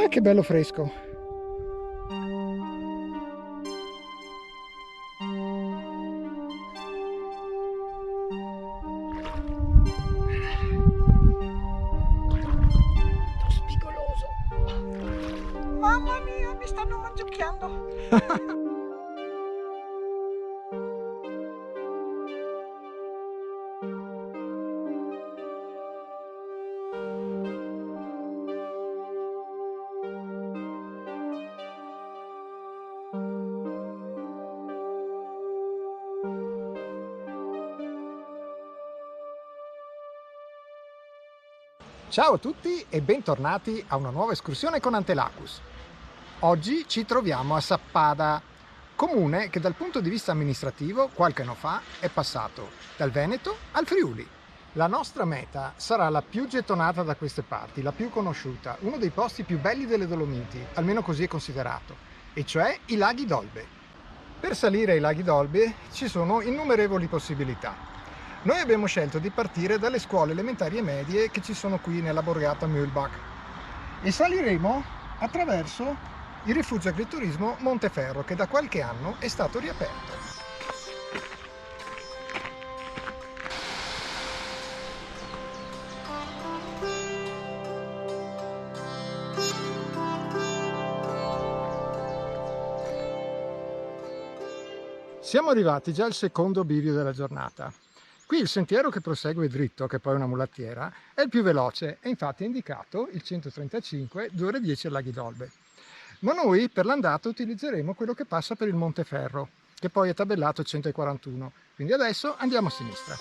Che bello fresco. Spigoloso. Mamma mia, mi stanno mangiucchiando. Ciao a tutti e bentornati a una nuova escursione con Antelacus. Oggi ci troviamo a Sappada, comune che dal punto di vista amministrativo qualche anno fa è passato dal Veneto al Friuli. La nostra meta sarà la più gettonata da queste parti, la più conosciuta, uno dei posti più belli delle Dolomiti, almeno così è considerato, e cioè i Laghi d'Olbe. Per salire ai Laghi d'Olbe ci sono innumerevoli possibilità. Noi abbiamo scelto di partire dalle scuole elementari e medie che ci sono qui nella borgata Mühlbach e saliremo attraverso il rifugio agriturismo Monteferro, che da qualche anno è stato riaperto. Siamo arrivati già al secondo bivio della giornata. Qui il sentiero che prosegue dritto, che poi è una mulattiera, è il più veloce e infatti è indicato il 135, 2 ore 10 ai Laghi d'Olbe. Ma noi per l'andata utilizzeremo quello che passa per il Monteferro, che poi è tabellato 141, quindi adesso andiamo a sinistra.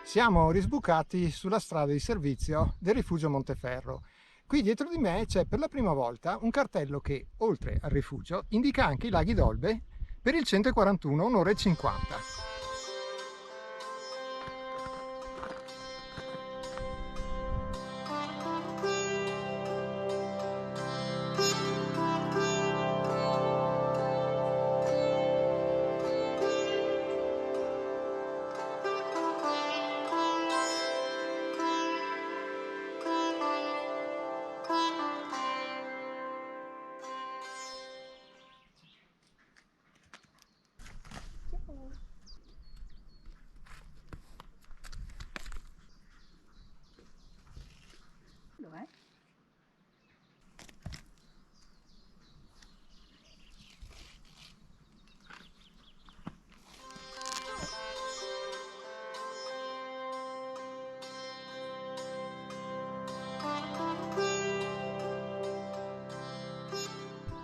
Siamo risbucati sulla strada di servizio del rifugio Monteferro. Qui dietro di me c'è per la prima volta un cartello che, oltre al rifugio, indica anche i Laghi d'Olbe per il 141, 1 ora e 50. Dov'è?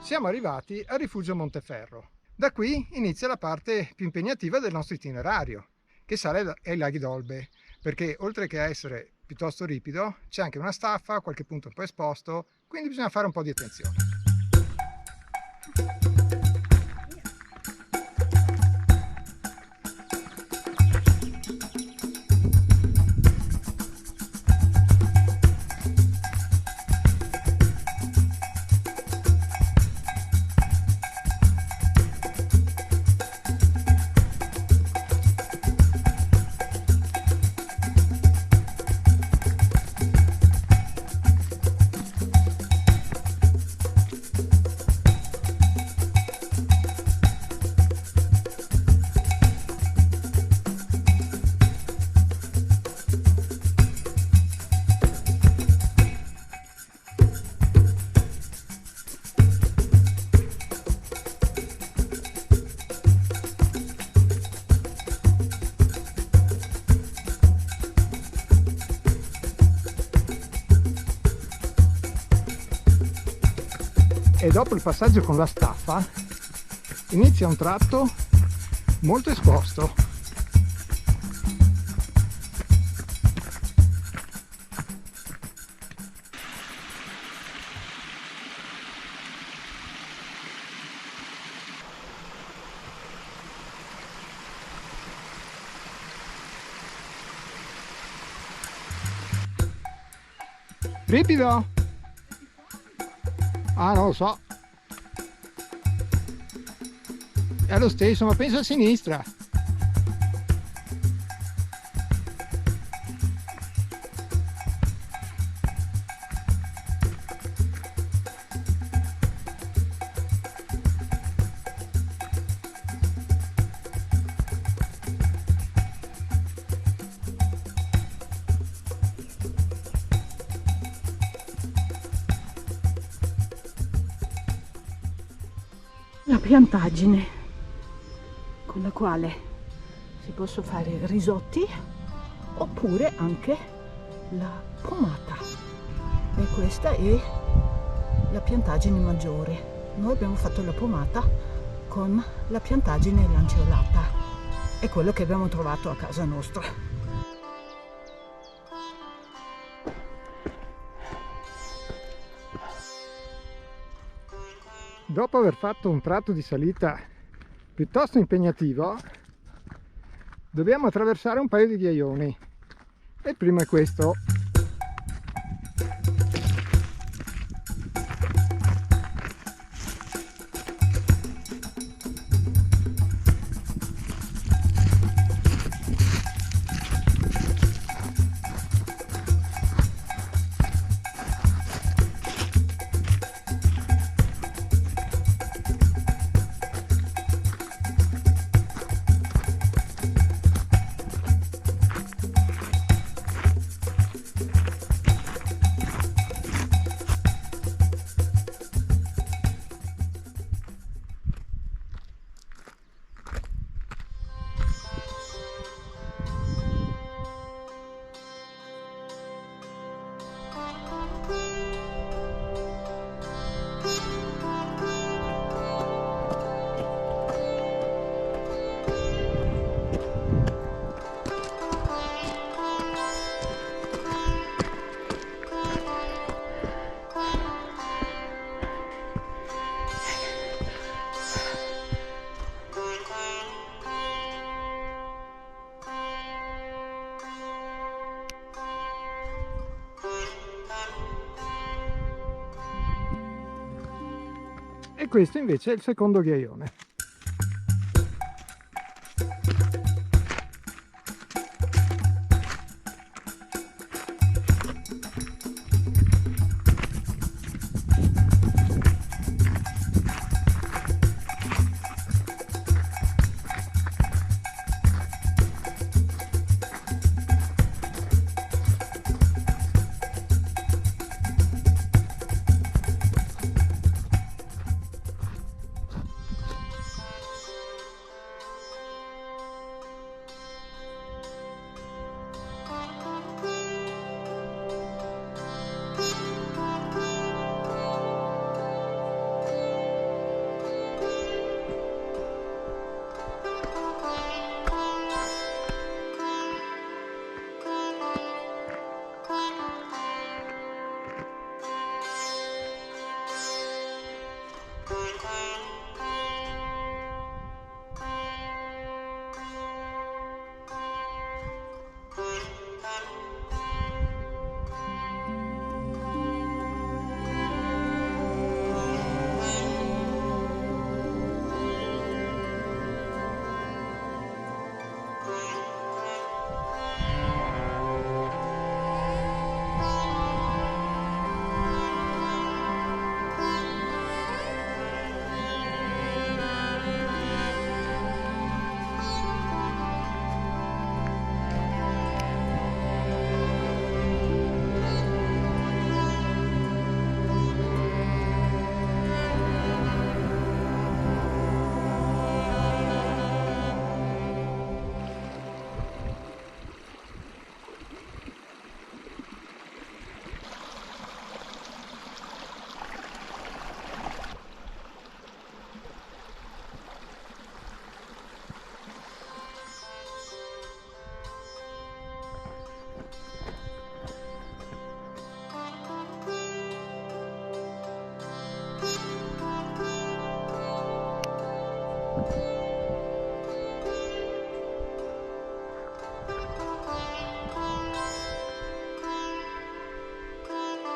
Siamo arrivati al rifugio Monteferro. Da qui inizia la parte più impegnativa del nostro itinerario, che sale ai Laghi d'Olbe, perché oltre che essere piuttosto ripido c'è anche una staffa, qualche punto un po' esposto, quindi bisogna fare un po' di attenzione. e dopo il passaggio con la staffa inizia un tratto molto esposto. Ripido? Ah, non lo so. È lo stesso, ma penso a sinistra. La piantaggine con la quale si possono fare risotti oppure anche la pomata, e questa è la piantaggine maggiore. Noi abbiamo fatto la pomata con la piantaggine lanceolata, è quello che abbiamo trovato a casa nostra. Dopo aver fatto un tratto di salita piuttosto impegnativo, dobbiamo attraversare un paio di ghiaioni. E il primo è questo. E questo invece è il secondo ghiaione.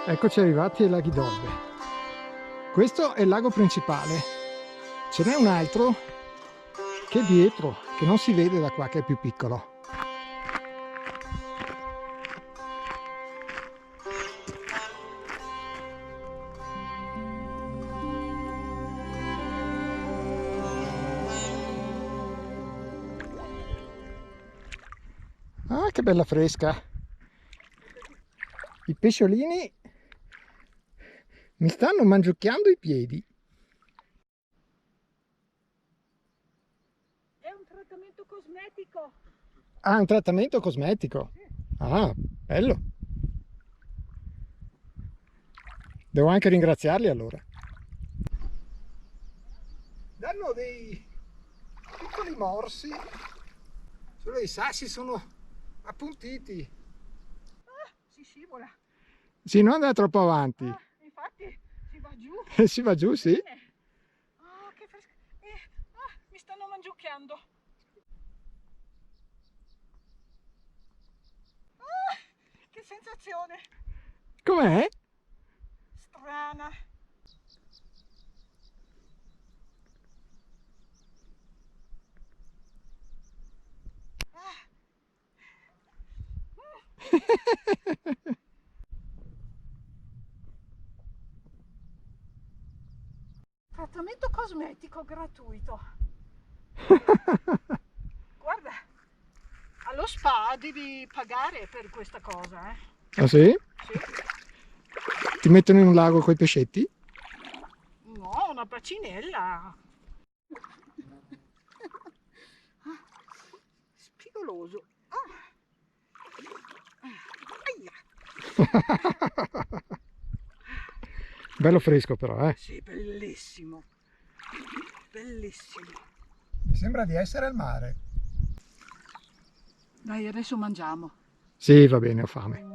Eccoci arrivati ai laghi d'Olbe. Questo è il lago principale. Ce n'è un altro che è dietro, che non si vede da qua, che è più piccolo. Ah, che bella fresca! I pesciolini mi stanno mangiucchiando i piedi. È un trattamento cosmetico. Ah, un trattamento cosmetico. Ah, bello. Devo anche ringraziarli allora. Danno dei piccoli morsi. Solo i sassi sono appuntiti. Ah, si scivola. Sì, non andare troppo avanti. Ah, infatti si va giù. Si va giù, sì. Bene. Ah, che fresco. Mi stanno mangiucchiando. Ah, che sensazione Com'è? strana. Trattamento cosmetico gratuito. Guarda, allo spa devi pagare per questa cosa, eh? Ah sì? Sì. Ti mettono in un lago con i pescetti? No, una bacinella. Spigoloso. Aia. Bello fresco però, eh? Sì, bellissimo. Bellissimo. Mi sembra di essere al mare. Dai, adesso mangiamo. Sì, va bene, ho fame.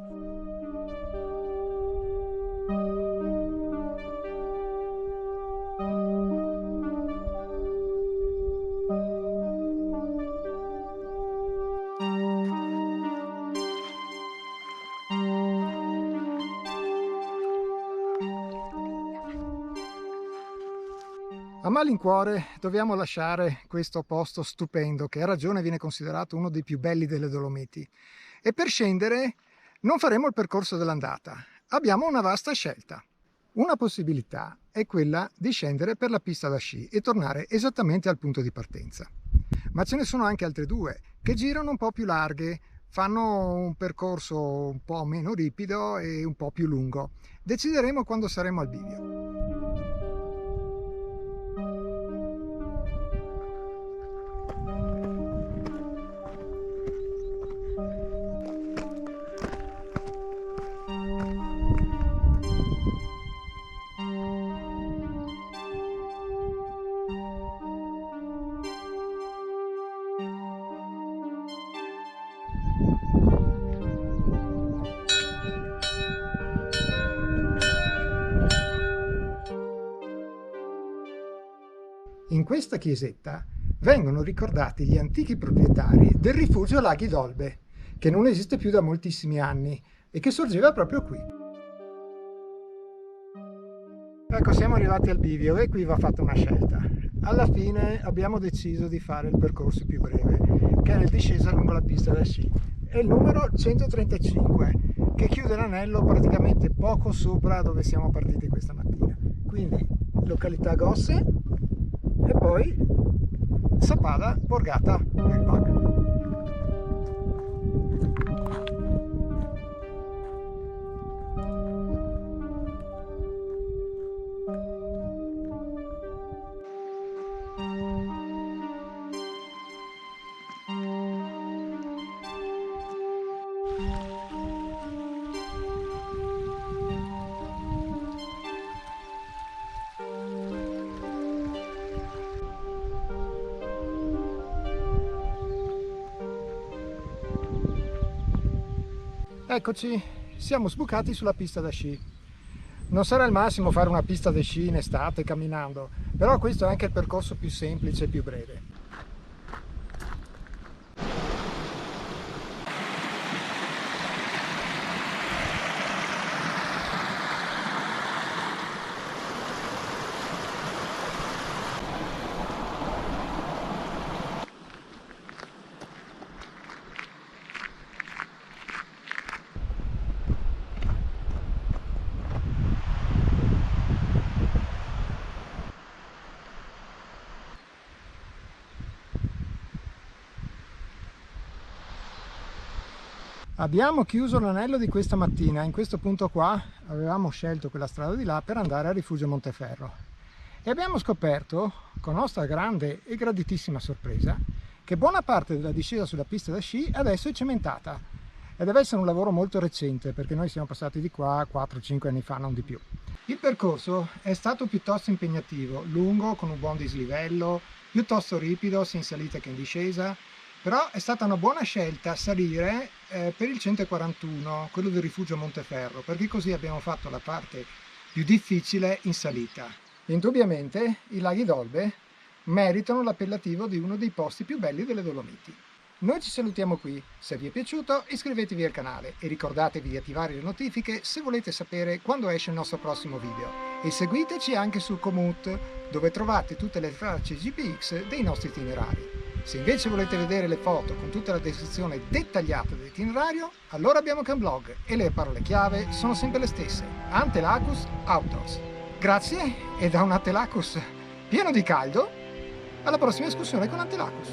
A malincuore dobbiamo lasciare questo posto stupendo che a ragione viene considerato uno dei più belli delle Dolomiti, e per scendere non faremo il percorso dell'andata. Abbiamo una vasta scelta. Una possibilità è quella di scendere per la pista da sci e tornare esattamente al punto di partenza, ma ce ne sono anche altre due che girano un po' più larghe, fanno un percorso un po' meno ripido e un po' più lungo. Decideremo quando saremo al bivio. In questa chiesetta vengono ricordati gli antichi proprietari del rifugio Laghi d'Olbe, che non esiste più da moltissimi anni e che sorgeva proprio qui. Ecco, siamo arrivati al bivio e qui va fatta una scelta. Alla fine abbiamo deciso di fare il percorso più breve, che è il discesa lungo la pista da sci. È il numero 135, che chiude l'anello praticamente poco sopra dove siamo partiti questa mattina. Quindi località Gosse e poi Sappada, Borgata, Wilpag. Eccoci, siamo sbucati sulla pista da sci. Non sarà il massimo fare una pista da sci in estate camminando, però questo è anche il percorso più semplice e più breve. Abbiamo chiuso l'anello di questa mattina, in questo punto qua avevamo scelto quella strada di là per andare a Rifugio Monteferro e abbiamo scoperto, con nostra grande e graditissima sorpresa, che buona parte della discesa sulla pista da sci adesso è cementata e deve essere un lavoro molto recente perché noi siamo passati di qua 4-5 anni fa, non di più. Il percorso è stato piuttosto impegnativo, lungo, con un buon dislivello, piuttosto ripido sia in salita che in discesa. Però è stata una buona scelta salire per il 141, quello del Rifugio Monteferro, perché così abbiamo fatto la parte più difficile in salita. Indubbiamente i laghi d'Olbe meritano l'appellativo di uno dei posti più belli delle Dolomiti. Noi ci salutiamo qui, se vi è piaciuto iscrivetevi al canale e ricordatevi di attivare le notifiche se volete sapere quando esce il nostro prossimo video. E seguiteci anche su Komoot, dove trovate tutte le tracce GPX dei nostri itinerari. Se invece volete vedere le foto con tutta la descrizione dettagliata dell'itinerario, allora abbiamo anche un blog e le parole chiave sono sempre le stesse: Antelacus Outdoors. Grazie e da un Antelacus pieno di caldo, alla prossima escursione con Antelacus.